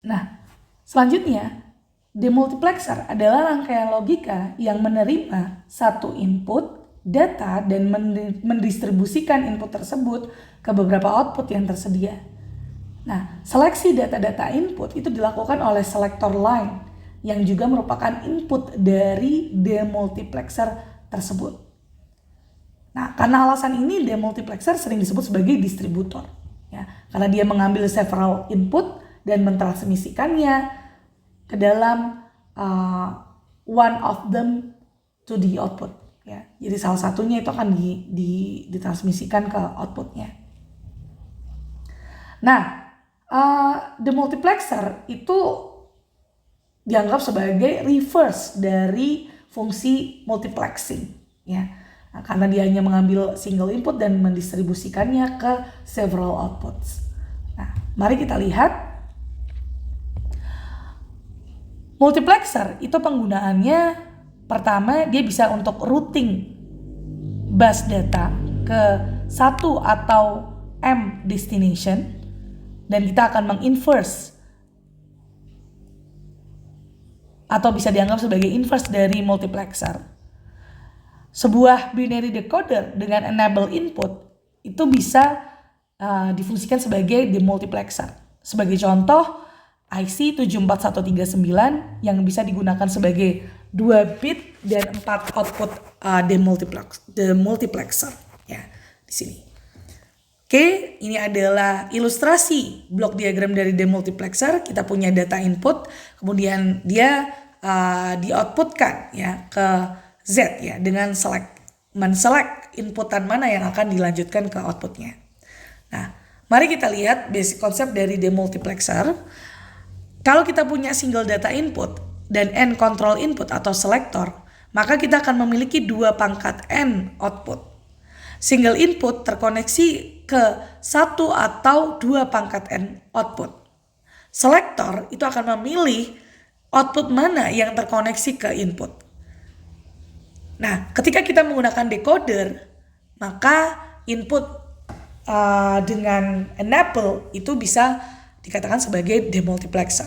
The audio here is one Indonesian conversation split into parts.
Nah, selanjutnya, demultiplexer adalah rangkaian logika yang menerima satu input, data, dan mendistribusikan input tersebut ke beberapa output yang tersedia. Nah, seleksi data-data input itu dilakukan oleh selector line yang juga merupakan input dari demultiplexer tersebut. Nah, karena alasan ini demultiplexer sering disebut sebagai distributor, ya, karena dia mengambil several input dan mentransmisikannya ke dalam one of them to the output. Ya, jadi salah satunya itu akan ditransmisikan ke outputnya. Nah, demultiplexer itu dianggap sebagai reverse dari fungsi multiplexing, ya. Nah, karena dia hanya mengambil single input dan mendistribusikannya ke several outputs. Nah, mari kita lihat. Multiplexer itu penggunaannya pertama dia bisa untuk routing bus data ke satu atau M destination, dan kita akan menginverse atau bisa dianggap sebagai inverse dari multiplexer. Sebuah binary decoder dengan enable input itu bisa difungsikan sebagai demultiplexer. Sebagai contoh, IC 74139 yang bisa digunakan sebagai 2 bit dan 4 output demultiplexer, ya, di sini. Oke, ini adalah ilustrasi blok diagram dari demultiplexer. Kita punya data input, kemudian dia di-outputkan, ya, ke Z, ya, dengan menselect inputan mana yang akan dilanjutkan ke outputnya. Nah, mari kita lihat basic konsep dari demultiplexer. Kalau kita punya single data input dan n control input atau selector, maka kita akan memiliki 2 pangkat n output. Single input terkoneksi ke 1 atau 2 pangkat n output. Selector itu akan memilih output mana yang terkoneksi ke input. Nah, ketika kita menggunakan decoder, maka input dengan enable itu bisa dikatakan sebagai demultiplexer.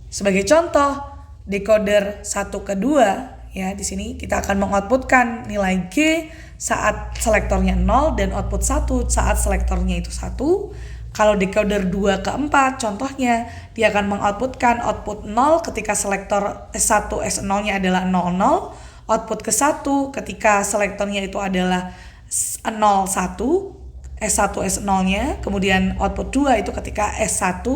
Sebagai contoh, decoder 1 ke 2, ya, di sini kita akan mengoutputkan nilai G saat selektornya 0 dan output 1 saat selektornya itu 1. Kalau decoder 2 ke 4, contohnya dia akan mengoutputkan output 0 ketika selektor S1 S0-nya adalah 00, output ke 1 ketika selektornya itu adalah 01, S1 S0-nya, kemudian output 2 itu ketika S1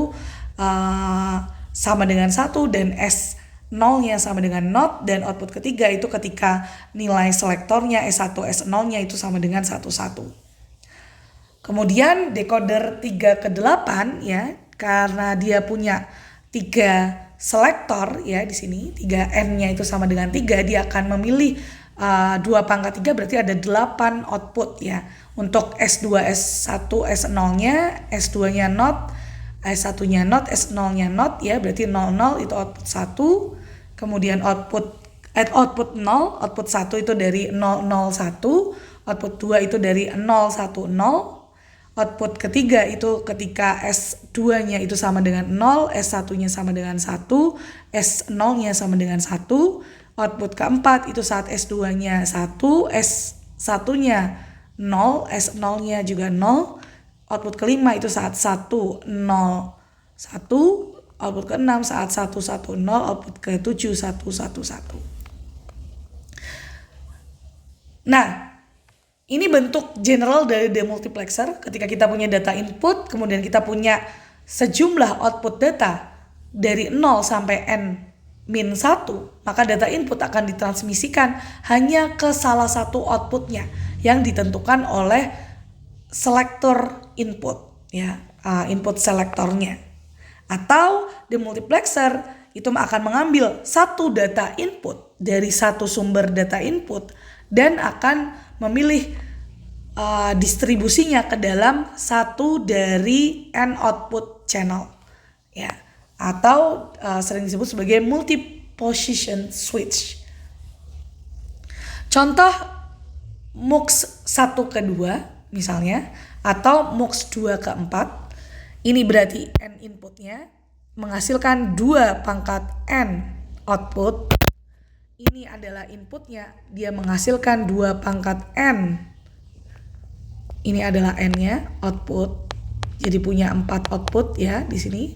sama dengan 1 dan S0-nya sama dengan 0, dan output ketiga itu ketika nilai selektornya S1 S0-nya itu sama dengan 11. Kemudian decoder 3 ke 8, ya, karena dia punya 3 selektor, ya, di sini 3N-nya itu sama dengan 3, dia akan memilih 2 pangkat 3 berarti ada 8 output, ya. Untuk S2 S1 S0-nya, S2-nya not, S1-nya not, S0-nya not, ya, berarti 00 itu output 1. Kemudian output 0, output 1 itu dari 001, output 2 itu dari 010. Output ketiga itu ketika S2-nya itu sama dengan 0, S1-nya sama dengan 1, S0-nya sama dengan 1. Output keempat itu saat S2-nya 1, S1-nya 0, S0-nya juga 0. Output kelima itu saat 1, 0, 1. Output ke-6 saat 1, 1, 0. Output ke-7, 1, 1, 1. Nah, ini bentuk general dari demultiplexer. Ketika kita punya data input, kemudian kita punya sejumlah output data dari 0 sampai n-1, maka data input akan ditransmisikan hanya ke salah satu outputnya yang ditentukan oleh selector input, ya, input selektornya. Atau demultiplexer itu akan mengambil satu data input dari satu sumber data input dan akan memilih distribusinya ke dalam satu dari n output channel, ya, atau sering disebut sebagai multi-position switch. Contoh MUX 1 ke 2 misalnya, atau MUX 2 ke 4, ini berarti n inputnya, menghasilkan 2 pangkat N output. Ini adalah inputnya, dia menghasilkan 2 pangkat N. Ini adalah N-nya, output. Jadi punya 4 output ya di sini.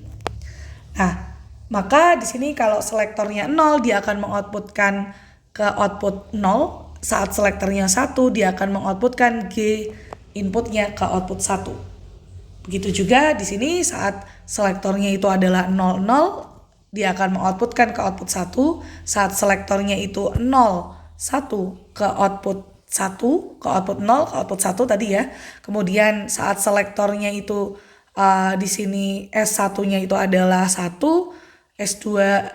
Nah, maka di sini kalau selektornya 0 dia akan mengoutputkan ke output 0. Saat selektornya 1 dia akan mengoutputkan G inputnya ke output 1. Begitu juga di sini saat selektornya itu adalah 00 dia akan mengoutputkan ke output 1. Saat selektornya itu 01 ke output 1, ke output 0, ke output 1 tadi ya. Kemudian saat selektornya itu di sini S1-nya itu adalah 1, S2,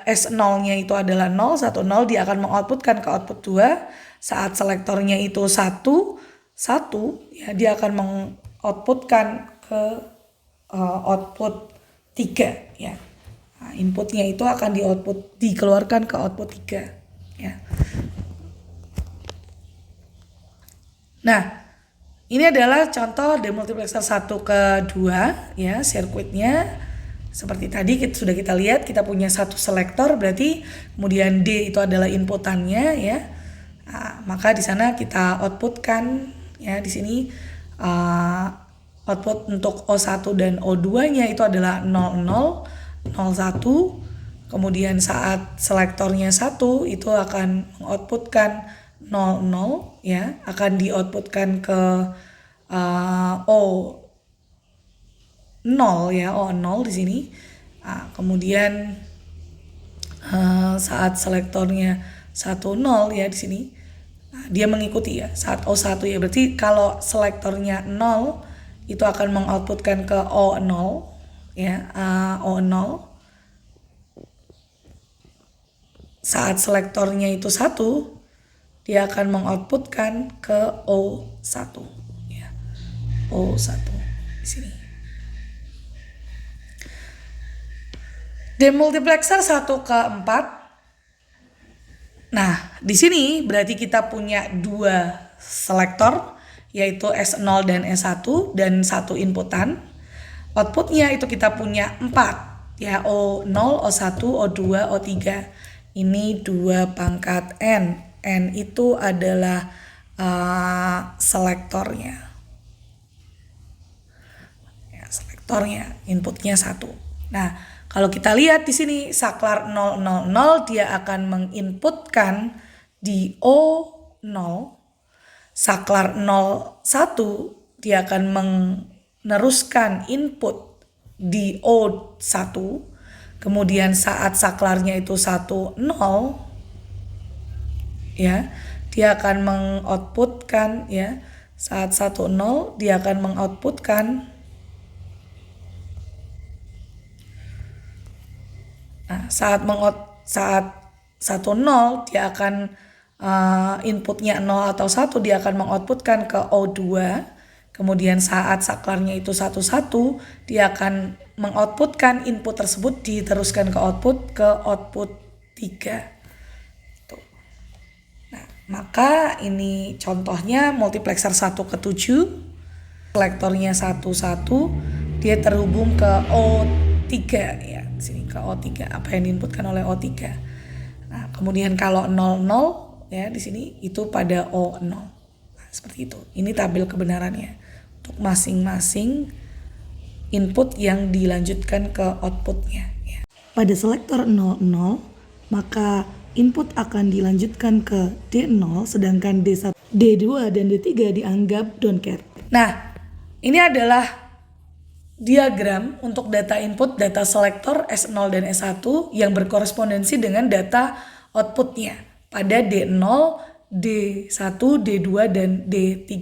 S0-nya itu adalah 0, 1, 0, dia akan mengoutputkan ke output 2. Saat selektornya itu 1, 1, ya dia akan mengoutputkan ke output 3 ya. Nah, inputnya itu akan dikeluarkan ke output 3 ya. Nah, ini adalah contoh demultiplexer 1 ke 2 ya, sirkuitnya. Seperti tadi sudah kita lihat, kita punya satu selektor, berarti kemudian D itu adalah inputannya ya. Nah, maka di sana kita outputkan ya, di sini output untuk O1 dan O2-nya itu adalah 00, 01. Kemudian saat selektornya 1 itu akan mengoutputkan 00 ya, akan dioutputkan ke O0 ya, O0 di sini. Nah, kemudian saat selektornya 10 ya di sini. Nah, dia mengikuti ya saat O1 ya, berarti kalau selektornya 0 itu akan mengoutputkan ke O0 ya, O0. Saat selektornya itu 1 dia akan mengoutputkan ke O1 ya. O1 di sini. Demultiplexer 1 ke 4. Nah, di sini berarti kita punya 2 selektor yaitu S0 dan S1 dan 1 inputan. Outputnya itu kita punya 4 ya, O0, O1, O2, O3. Ini 2 pangkat N. N itu adalah selektornya. Ya, selektornya, inputnya 1. Nah, kalau kita lihat di sini saklar 000 dia akan menginputkan di O0. Saklar 01 dia akan meneruskan input di O1. Kemudian saat saklarnya itu 10 ya, dia akan mengoutputkan ya. Saat 10 dia akan mengoutputkan saat 10 dia akan inputnya 0 atau 1 dia akan mengoutputkan ke O2. Kemudian saat saklarnya itu 11 dia akan mengoutputkan input tersebut diteruskan ke output 3. Tuh. Nah, maka ini contohnya multiplexer 1 ke 7. Selektornya 11 dia terhubung ke O3 ya. Sini ke O3, apa yang diinputkan oleh O3. Nah, kemudian kalau 00 ya di sini itu pada O0. Nah, seperti itu. Ini tabel kebenarannya untuk masing-masing input yang dilanjutkan ke outputnya ya. Pada selektor 00 maka input akan dilanjutkan ke D0 sedangkan D1, D2 dan D3 dianggap don't care. Nah, ini adalah diagram untuk data input data selektor S0 dan S1 yang berkorespondensi dengan data outputnya pada D0, D1, D2 dan D3.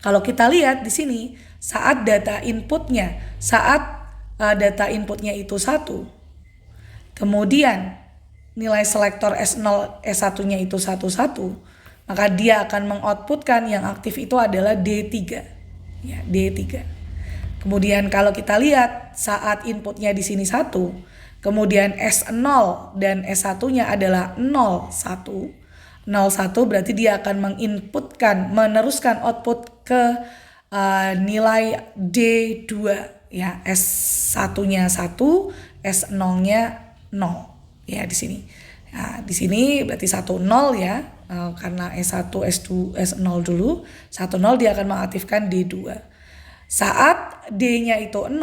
Kalau kita lihat di sini saat data inputnya itu 1, kemudian nilai selektor S0 S1-nya itu 11, maka dia akan mengoutputkan yang aktif itu adalah D3 ya, D3. Kemudian kalau kita lihat saat inputnya di sini 1, kemudian S0 dan S1-nya adalah 01 berarti dia akan meneruskan output ke nilai D2 ya, S1-nya 1, S0-nya 0 ya di sini. Nah, di sini berarti 1 0 ya. Karena S1 S2 S0 dulu, 1 0 dia akan mengaktifkan D2. Saat D-nya itu 0,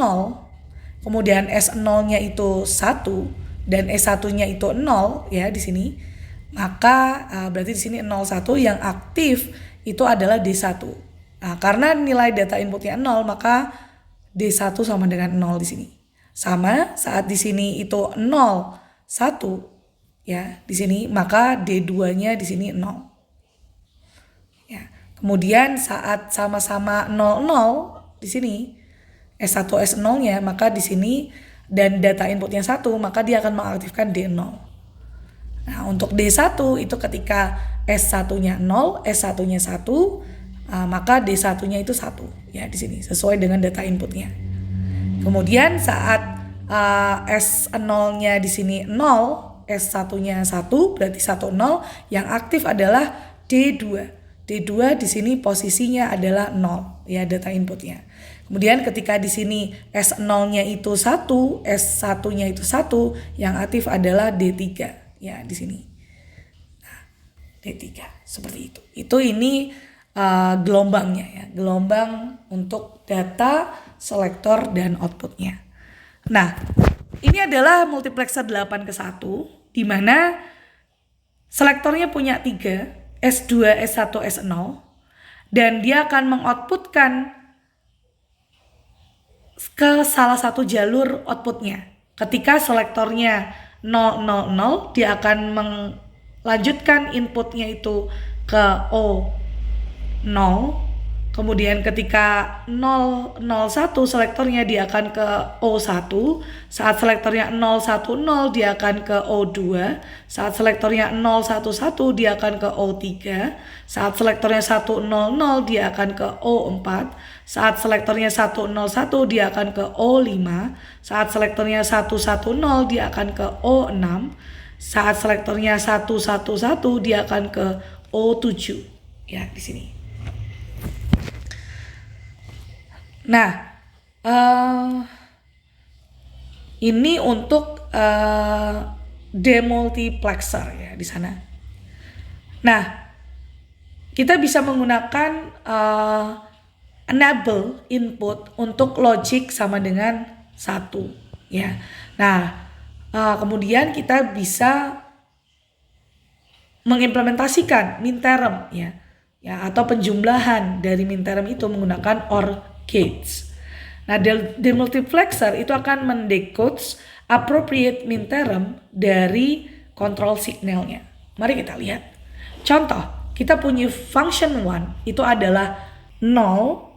kemudian S0-nya itu 1 dan S1-nya itu 0 ya di sini. Maka berarti di sini 01 yang aktif itu adalah D1. Nah, karena nilai data inputnya 0, maka D1 sama dengan 0 di sini. Sama saat di sini itu 0 1 ya di sini, maka D2-nya di sini 0. Ya. Kemudian saat sama-sama 00 di sini S1 S0-nya, maka di sini dan data inputnya 1, maka dia akan mengaktifkan D0. Nah, untuk D1 itu ketika S1-nya 0, S1-nya 1, maka D1-nya itu 1 ya di sini sesuai dengan data inputnya. Kemudian saat S0-nya di sini 0, S1-nya 1, berarti 1 0, yang aktif adalah D2. D2 di sini posisinya adalah 0 ya data inputnya. Kemudian ketika di sini S0-nya itu 1, S1-nya itu 1, yang aktif adalah D3 ya di sini. Nah, D3 seperti itu. Itu ini gelombangnya ya, gelombang untuk data selektor dan outputnya. Nah, ini adalah multiplexer 8:1 di mana selektornya punya 3, S2, S1, S0, dan dia akan mengoutputkan ke salah satu jalur outputnya. Ketika selektornya 0, 0, 0, dia akan melanjutkan inputnya itu ke O0. Kemudian ketika 001 selektornya dia akan ke O1, saat selektornya 010 dia akan ke O2, saat selektornya 011 dia akan ke O3, saat selektornya 100 dia akan ke O4, saat selektornya 101 dia akan ke O5, saat selektornya 110 dia akan ke O6, saat selektornya 111 dia akan ke O7 ya di sini. Nah, ini untuk demultiplexer ya di sana. Nah, kita bisa menggunakan enable input untuk logic sama dengan 1 ya. Nah, kemudian kita bisa mengimplementasikan minterm ya atau penjumlahan dari minterm itu menggunakan OR gates. Nah, demultiplexer itu akan mendecodes appropriate minterm dari control signalnya. Mari kita lihat. Contoh, kita punya function 1 itu adalah 0,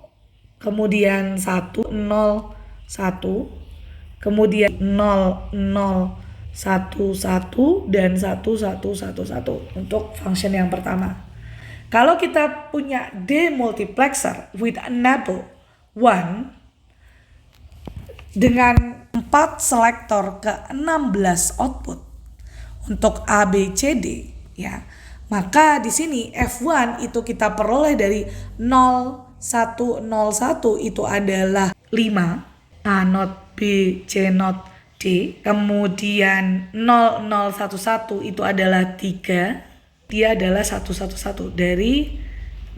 kemudian 1, 0, 1, kemudian 0, 0, 1, 1, dan 1, 1, 1, 1 untuk function yang pertama. Kalau kita punya demultiplexer with enable 1 dengan 4 selektor ke 16 output untuk A, B, C, D ya. Maka di sini F1 itu kita peroleh dari 0, 1, 0, 1 itu adalah 5, A not, B, C not, D. Kemudian 0, 0, 1, 1 itu adalah 3. Dia adalah 1, 1, 1 dari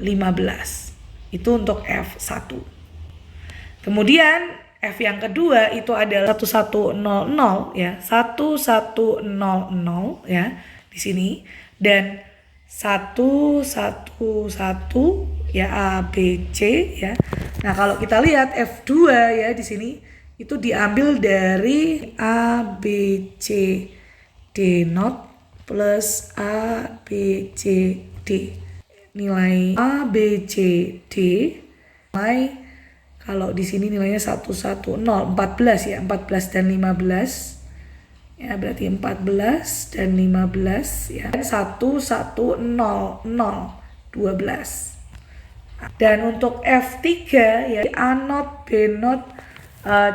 15. Itu untuk F1. Kemudian F yang kedua itu adalah 1100 ya, 1100 ya di sini, dan 111 ya A B C ya. Nah, kalau kita lihat F2 ya di sini itu diambil dari A B C D not plus A B C D. Nilai A B C D nilai, kalau di sini nilainya 110, 14 ya, 14 dan 15. Ya, berarti 14 dan 15 ya. 1100, 12. Dan untuk F3 ya, A not, B not,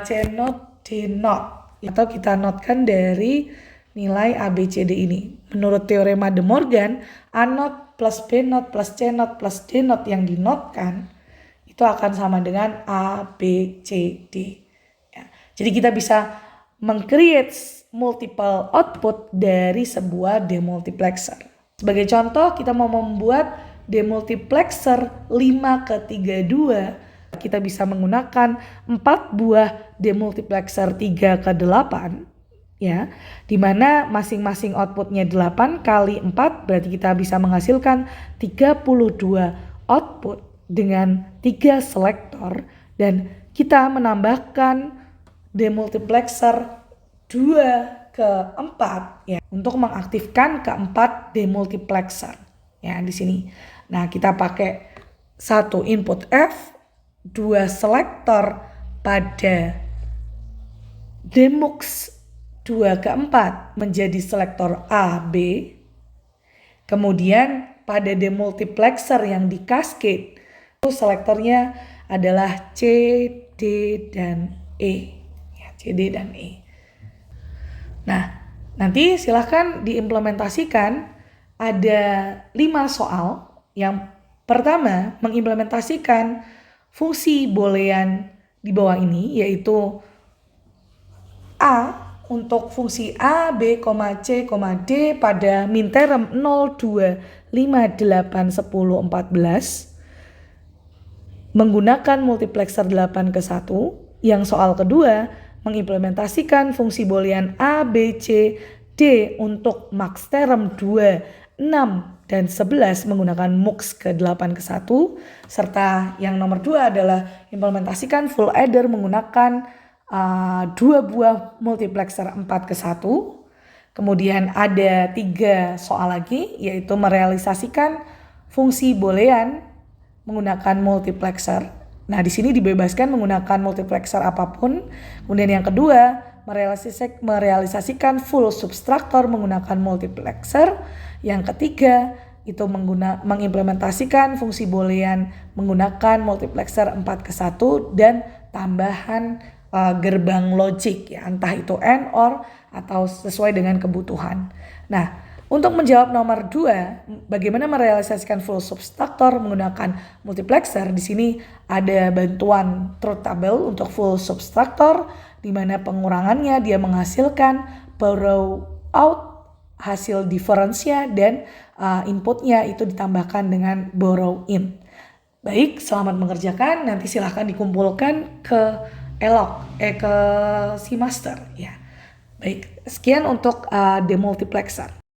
C not, D not. Atau kita notkan dari nilai A, B, C, D ini. Menurut teorema De Morgan, A not plus B not plus C not plus D not yang dinotkan itu akan sama dengan A, B, C, D. Ya. Jadi kita bisa meng-create multiple output dari sebuah demultiplexer. Sebagai contoh, kita mau membuat demultiplexer 5:32, kita bisa menggunakan 4 buah demultiplexer 3:8, ya, dimana masing-masing outputnya 8 kali 4, berarti kita bisa menghasilkan 32 output dengan 3 selektor, dan kita menambahkan demultiplexer 2/4 ya untuk mengaktifkan keempat demultiplexer ya di sini. Nah, kita pakai 1 input F, 2 selektor pada demux 2/4 menjadi selektor A, B. Kemudian pada demultiplexer yang di cascade itu selektornya adalah C, D, dan E. Ya, C, D, dan E. Nah, nanti silahkan diimplementasikan. Ada 5 soal. Yang pertama, mengimplementasikan fungsi boolean di bawah ini, yaitu A untuk fungsi A, B, C, D pada min term 0, 2, 5, 8, 10, 14 menggunakan multiplexer 8/1. Yang soal kedua, mengimplementasikan fungsi boolean A, B, C, D untuk max term 2, 6, dan 11 menggunakan mux ke 8/1. Serta yang nomor 2 adalah implementasikan full adder menggunakan 2 buah multiplexer 4/1. Kemudian ada 3 soal lagi, yaitu merealisasikan fungsi boolean menggunakan multiplexer. Nah, di sini dibebaskan menggunakan multiplexer apapun. Kemudian yang kedua, merealisasikan full subtractor menggunakan multiplexer. Yang ketiga, itu mengimplementasikan fungsi boolean menggunakan multiplexer 4/1 dan tambahan gerbang logik ya, entah itu AND, OR, atau sesuai dengan kebutuhan. Nah, untuk menjawab nomor 2, bagaimana merealisasikan full subtractor menggunakan multiplexer? Di sini ada bantuan truth table untuk full subtractor, di mana pengurangannya dia menghasilkan borrow out hasil difference-nya dan inputnya itu ditambahkan dengan borrow in. Baik, selamat mengerjakan. Nanti silahkan dikumpulkan ke ke si master ya. Baik, sekian untuk demultiplexer.